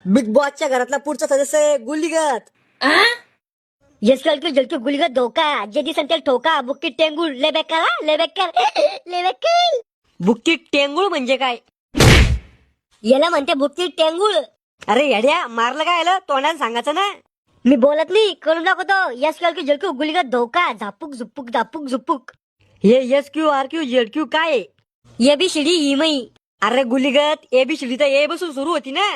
Big बॉसच्या घरातला पुढचा सदस्य आहे गुल्लीगत. यस कल के जल के गुलिगत धोका जदी संतेल ठोका बुक्की टेंगुळ ले बेकार ले बेकार ले बेकार. बुक्की टेंगुळ म्हणजे काय? याला म्हणते बुक्की टेंगुळ. अरे येड्या, मारलं काय आलं? तोंडाने सांगायचं ना. मी बोलत नाही, करून दाखवतो. यस कल के जल के गुलिगत धोका झापूक झुपूक झापूक झुपूक. हे SQRQ ZQ काय आहे? ये बी शिडी ही मई. अरे गुल्लीगत, ABCD तर ए बसून सुरू होती ना.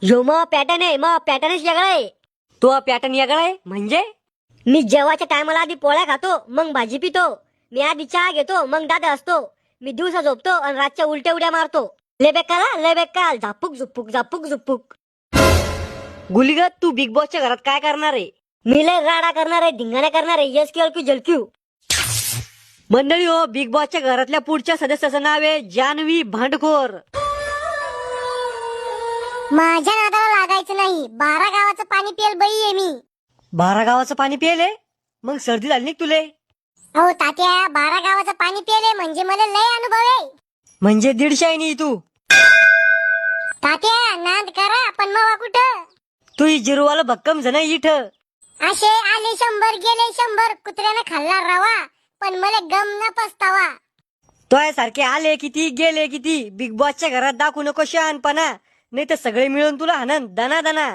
यो मग पॅटर्न आहे, मग पॅटर्नच वेगळा आहे. तो पॅटर्न याकडे आहे म्हणजे? मी जेवाच्या टायमाला आधी पोळ्या खातो, मग भाजी पितो. मी आधी चहा घेतो, मग दादा असतो. मी दिवसा झोपतो आणि रातच्या उलट्या उड्या मारतो. ले बेकार ले बेकार झापूक झुपूक झापूक झुपूक. गुल्लीगत, तू बिग बॉसच्या घरात काय करणार आहे? मी लय राडा करणार आहे, धिंगाणा करणार आहे. यस क्यू क्यू जलक्यू. मंडळी हो, बिग बॉसच्या घरातल्या पुढच्या सदस्याचं नाव आहे जान्हवी भांडखोर. माझ्या नादाला लागायचं नाही. 12 गावाचं पाणी पियल बाई आहे मी. 12 गावाचं पाणी पिले? मग सर्दी झाली नाही तुले? अहो तात्या, 12 गावाचं पाणी पिले म्हणजे मला लय अनुभव आहे. म्हणजे 150 आहे नी तू. तात्या नाद करा, पण मग कुठं? तू ही जिरवाला भक्कम जण इठ. असे आले 100 गेले 100. कुत्र्यानं खाल्ला रवा, पण मला गम न पस्तावा. तो सारखे आले किती गेले किती. बिग बॉसच्या घरात दाखवू नको शहाणपणा, नाही तर सगळे मिळून तुला हाणन दना दना.